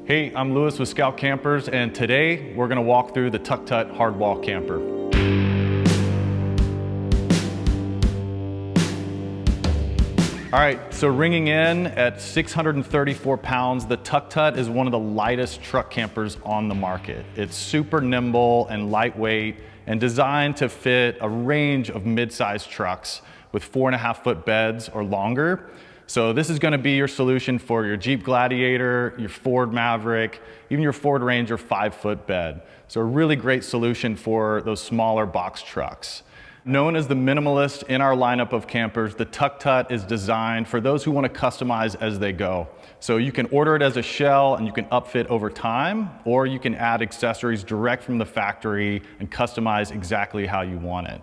Hey, I'm Lewis with Scout Campers, and today we're going to walk through the Tuktut Hardwall camper. All right, so ringing in at 634 pounds, the Tuktut is one of the lightest truck campers on the market. It's super nimble and lightweight and designed to fit a range of mid-sized trucks with 4.5-foot beds or longer. So this is going to be your solution for your Jeep Gladiator, your Ford Maverick, even your Ford Ranger 5-foot bed. So a really great solution for those smaller box trucks. Known as the minimalist in our lineup of campers, the Tuktut is designed for those who want to customize as they go. So you can order it as a shell and you can upfit over time, or you can add accessories direct from the factory and customize exactly how you want it.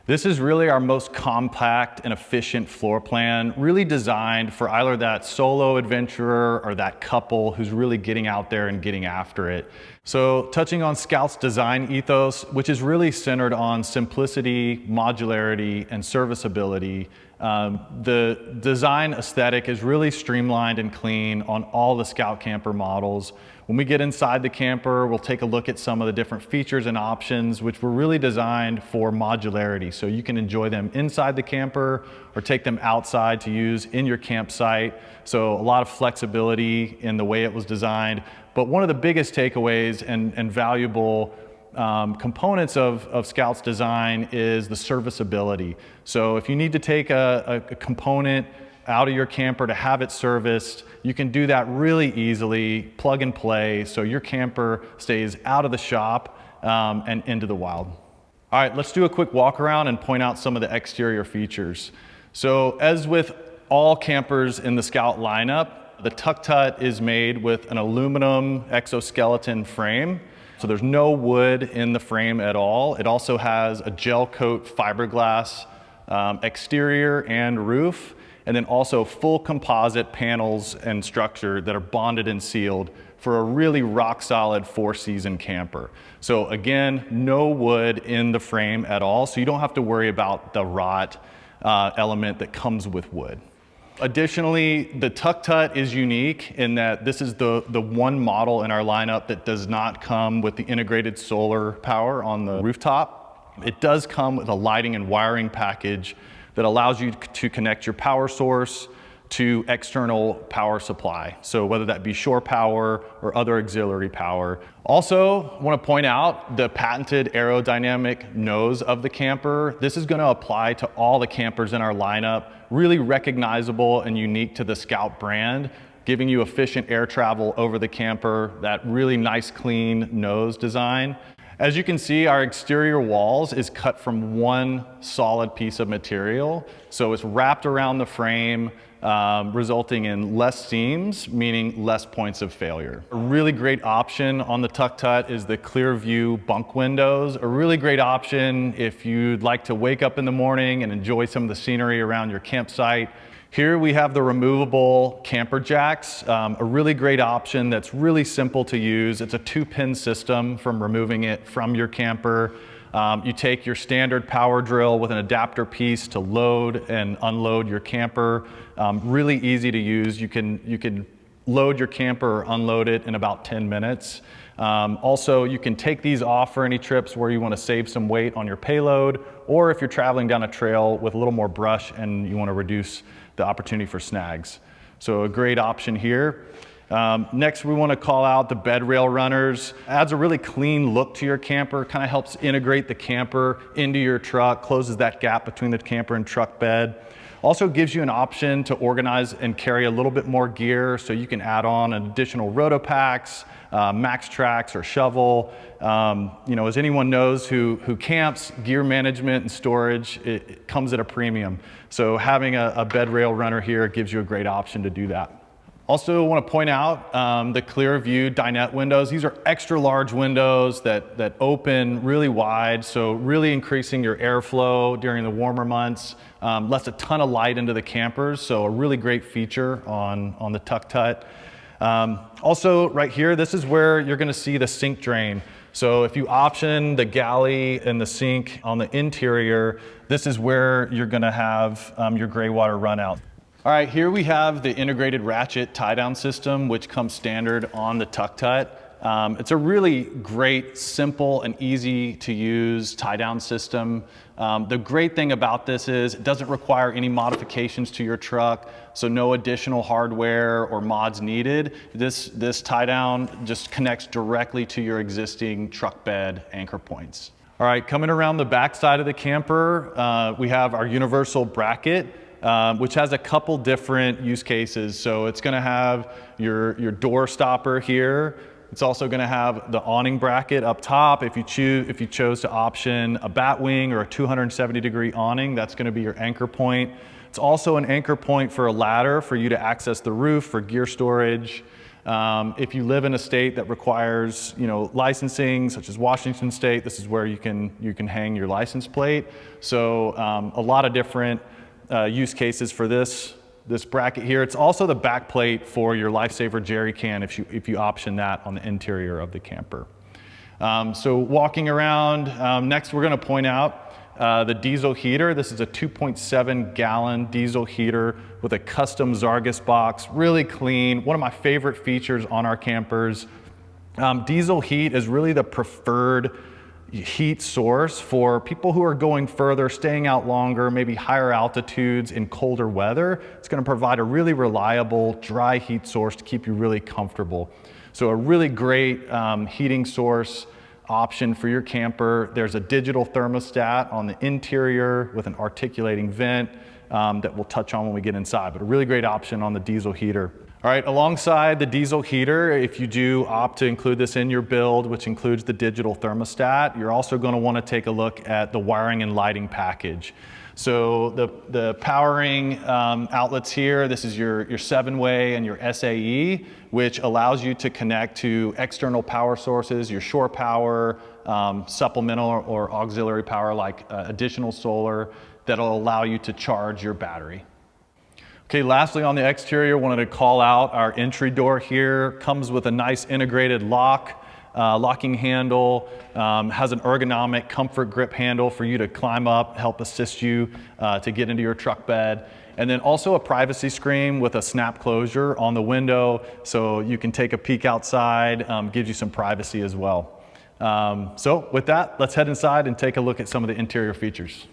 This is really our most compact and efficient floor plan, really designed for either that solo adventurer or that couple who's really getting out there and getting after it. So touching on Scout's design ethos, which is really centered on simplicity, modularity, and serviceability. The design aesthetic is really streamlined and clean on all the Scout camper models. When we get inside the camper, we'll take a look at some of the different features and options, which were really designed for modularity. So you can enjoy them inside the camper or take them outside to use in your campsite. So a lot of flexibility in the way it was designed. But one of the biggest takeaways and valuable components of Scout's design is the serviceability. So if you need to take a component out of your camper to have it serviced, you can do that really easily, plug and play, so your camper stays out of the shop and into the wild. All right, let's do a quick walk around and point out some of the exterior features. So as with all campers in the Scout lineup, the Tuktut is made with an aluminum exoskeleton frame. So there's no wood in the frame at all. It also has a gel coat fiberglass exterior and roof, and then also full composite panels and structure that are bonded and sealed for a really rock solid 4-season camper. So again, no wood in the frame at all, so you don't have to worry about the rot element that comes with wood. Additionally, the Tuktut is unique in that this is the one model in our lineup that does not come with the integrated solar power on the rooftop. It does come with a lighting and wiring package that allows you to connect your power source to external power supply. So whether that be shore power or other auxiliary power. Also, I want to point out the patented aerodynamic nose of the camper. This is going to apply to all the campers in our lineup, really recognizable and unique to the Scout brand, giving you efficient air travel over the camper, that really nice clean nose design. As you can see, our exterior walls is cut from one solid piece of material. So it's wrapped around the frame, resulting in less seams, meaning less points of failure. A really great option on the Tuktut is the Clearview bunk windows. A really great option if you'd like to wake up in the morning and enjoy some of the scenery around your campsite. Here we have the removable camper jacks, a really great option that's really simple to use. It's a 2-pin system from removing it from your camper. You take your standard power drill with an adapter piece to load and unload your camper. Really easy to use. You can load your camper or unload it in about 10 minutes. Also, you can take these off for any trips where you want to save some weight on your payload, or if you're traveling down a trail with a little more brush and you want to reduce the opportunity for snags. So a great option here. Next, we want to call out the Bedrail Runners. Adds a really clean look to your camper, kind of helps integrate the camper into your truck, closes that gap between the camper and truck bed. Also gives you an option to organize and carry a little bit more gear, so you can add on additional rotopacks, max tracks or shovel. You know, as anyone knows who camps, gear management and storage, it comes at a premium. So having a Bedrail Runner here gives you a great option to do that. Also want to point out the Clearview dinette windows. These are extra large windows that open really wide, so really increasing your airflow during the warmer months. Lets a ton of light into the campers, so a really great feature on the Tuktut. Also right here, this is where you're going to see the sink drain. So if you option the galley and the sink on the interior, this is where you're going to have your gray water run out. All right, here we have the integrated ratchet tie-down system, which comes standard on the Tuktut. It's a really great, simple, and easy to use tie-down system. The great thing about this is it doesn't require any modifications to your truck, so no additional hardware or mods needed. This tie-down just connects directly to your existing truck bed anchor points. All right, coming around the back side of the camper, we have our universal bracket, which has a couple different use cases. So it's gonna have your door stopper here. It's also gonna have the awning bracket up top. If you chose to option a bat wing or a 270-degree awning, that's gonna be your anchor point. It's also an anchor point for a ladder for you to access the roof for gear storage. If you live in a state that requires, licensing, such as Washington State, this is where you can hang your license plate. So a lot of different use cases for this bracket here. It's also the back plate for your Lifesaver Jerrycan if you option that on the interior of the camper. So walking around, next we're going to point out the diesel heater. This is a 2.7 gallon diesel heater with a custom Zargus box, really clean. One of my favorite features on our campers. Diesel heat is really the preferred heat source for people who are going further, staying out longer, maybe higher altitudes in colder weather. It's going to provide a really reliable dry heat source to keep you really comfortable. So a really great heating source option for your camper. There's a digital thermostat on the interior with an articulating vent that we'll touch on when we get inside, but a really great option on the diesel heater. All right, alongside the diesel heater, if you do opt to include this in your build, which includes the digital thermostat, you're also going to want to take a look at the wiring and lighting package. So the powering outlets here, this is your 7-way and your SAE, which allows you to connect to external power sources, your shore power, supplemental or auxiliary power like additional solar that'll allow you to charge your battery. Okay, lastly on the exterior, wanted to call out our entry door here. Comes with a nice integrated locking handle, has an ergonomic comfort grip handle for you to climb up, help assist you to get into your truck bed. And then also a privacy screen with a snap closure on the window so you can take a peek outside, gives you some privacy as well. So with that, let's head inside and take a look at some of the interior features.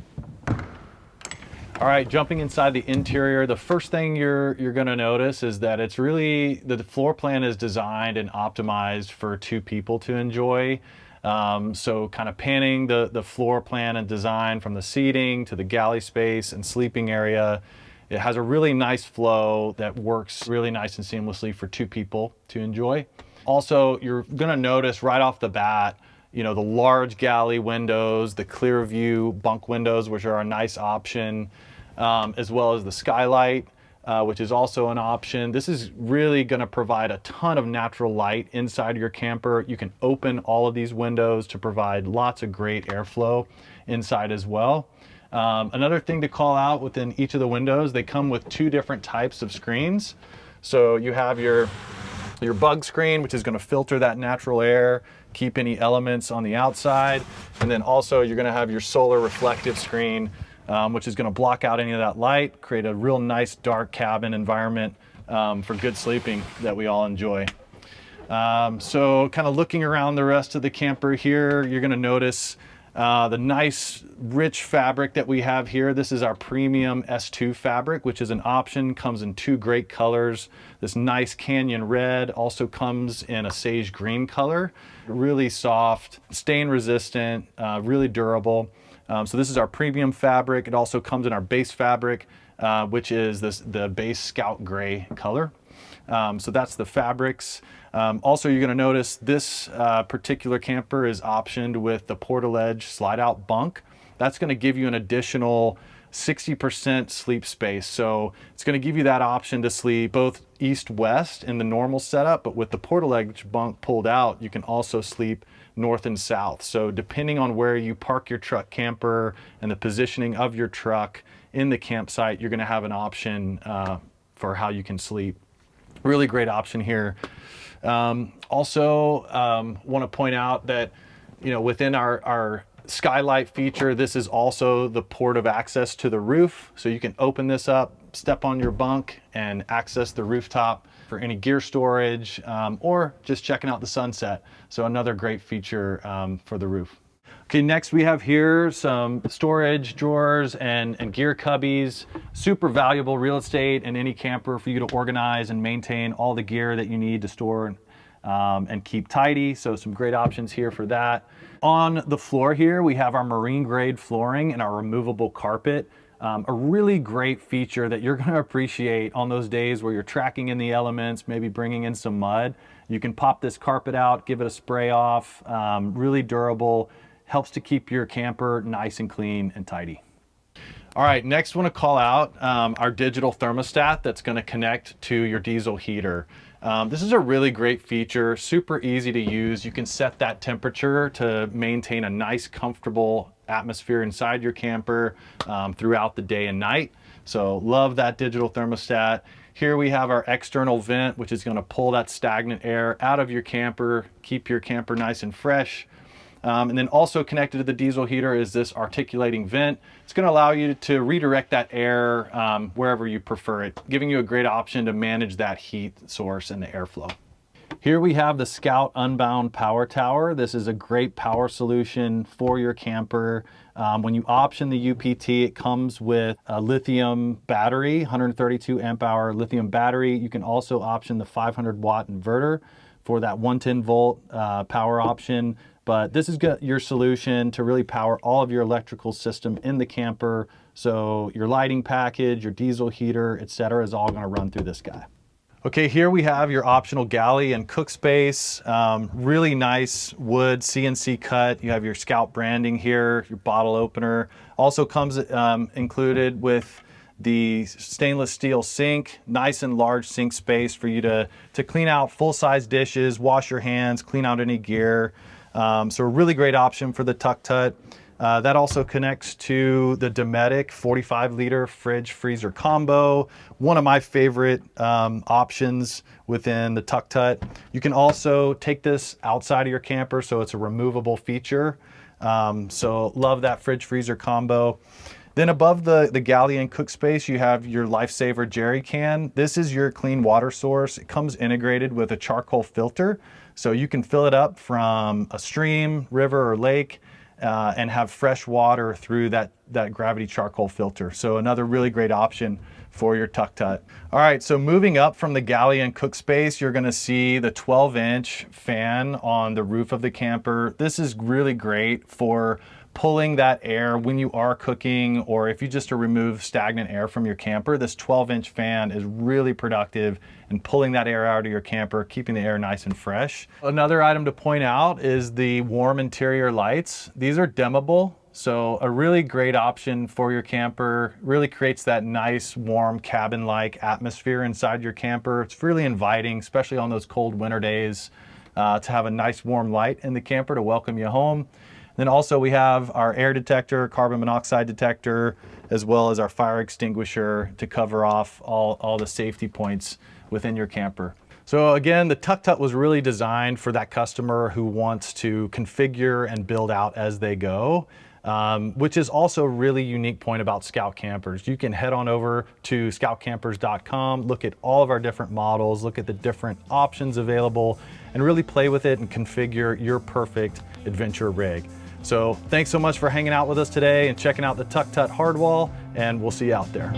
All right, jumping inside the interior, the first thing you're gonna notice is that it's really, the floor plan is designed and optimized for 2 people to enjoy. So kind of panning the floor plan and design from the seating to the galley space and sleeping area. It has a really nice flow that works really nice and seamlessly for 2 people to enjoy. Also, you're gonna notice right off the bat, the large galley windows, the Clearview bunk windows, which are a nice option, as well as the Skylight, which is also an option. This is really going to provide a ton of natural light inside your camper. You can open all of these windows to provide lots of great airflow inside as well. Another thing to call out within each of the windows, they come with 2 different types of screens. So you have your bug screen, which is going to filter that natural air, keep any elements on the outside. And then also you're going to have your solar reflective screen, which is going to block out any of that light, create a real nice dark cabin environment for good sleeping that we all enjoy. So kind of looking around the rest of the camper here, you're going to notice the nice rich fabric that we have here. This is our premium S2 fabric, which is an option, comes in 2 great colors. This nice Canyon red also comes in a sage green color. Really soft, stain resistant, really durable. So this is our premium fabric. It also comes in our base fabric, which is the base Scout gray color. So that's the fabrics. Also, you're going to notice this particular camper is optioned with the Portaledge slide out bunk. That's going to give you an additional 60% sleep space. So it's going to give you that option to sleep both east-west in the normal setup, but with the Portaledge bunk pulled out, you can also sleep north and south. So depending on where you park your truck camper and the positioning of your truck in the campsite, you're going to have an option for how you can sleep. Really great option here. Also want to point out that within our Skylight feature. This is also the port of access to the roof. So you can open this up, step on your bunk and access the rooftop for any gear storage or just checking out the sunset. So another great feature for the roof. Okay, next we have here some storage drawers and gear cubbies. Super valuable real estate in any camper for you to organize and maintain all the gear that you need to store and keep tidy. So some great options here for that. On the floor here, we have our marine grade flooring and our removable carpet. A really great feature that you're gonna appreciate on those days where you're tracking in the elements, maybe bringing in some mud. You can pop this carpet out, give it a spray off, really durable. Helps to keep your camper nice and clean and tidy. All right, next I want to call out our digital thermostat that's going to connect to your diesel heater. This is a really great feature, super easy to use. You can set that temperature to maintain a nice, comfortable atmosphere inside your camper throughout the day and night. So love that digital thermostat. Here we have our external vent, which is going to pull that stagnant air out of your camper, keep your camper nice and fresh. And then also connected to the diesel heater is this articulating vent. It's going to allow you to redirect that air wherever you prefer it, giving you a great option to manage that heat source and the airflow. Here we have the Scout Unbound Power Tower. This is a great power solution for your camper. When you option the UPT, it comes with a lithium battery, 132 amp hour lithium battery. You can also option the 500 watt inverter for that 110 volt power option. But this is your solution to really power all of your electrical system in the camper. So your lighting package, your diesel heater, etc., is all going to run through this guy. Okay, here we have your optional galley and cook space. Really nice wood CNC cut. You have your Scout branding here, your bottle opener. Also comes included with the stainless steel sink, nice and large sink space for you to clean out full-size dishes, wash your hands, clean out any gear. So a really great option for the Tuktut. That also connects to the Dometic 45-liter fridge freezer combo. One of my favorite options within the Tuktut. You can also take this outside of your camper, so it's a removable feature. So love that fridge freezer combo. Then above the galley and cook space, you have your Lifesaver Jerrycan. This is your clean water source. It comes integrated with a charcoal filter. So you can fill it up from a stream, river, or lake and have fresh water through that gravity charcoal filter. So another really great option for your Tuktut. All right, so moving up from the galley and cook space, you're gonna see the 12-inch fan on the roof of the camper. This is really great for pulling that air when you are cooking, or if you just to remove stagnant air from your camper. This 12-inch fan is really productive in pulling that air out of your camper, keeping the air nice and fresh. Another item to point out is the warm interior lights. These are dimmable, so a really great option for your camper. Really creates that nice, warm, cabin-like atmosphere inside your camper. It's really inviting, especially on those cold winter days, to have a nice warm light in the camper to welcome you home. Then also we have our air detector, carbon monoxide detector, as well as our fire extinguisher to cover off all the safety points within your camper. So again, the Tuktut was really designed for that customer who wants to configure and build out as they go, which is also a really unique point about Scout Campers. You can head on over to scoutcampers.com, look at all of our different models, look at the different options available, and really play with it and configure your perfect adventure rig. So thanks so much for hanging out with us today and checking out the Tuktut Hardwall, and we'll see you out there.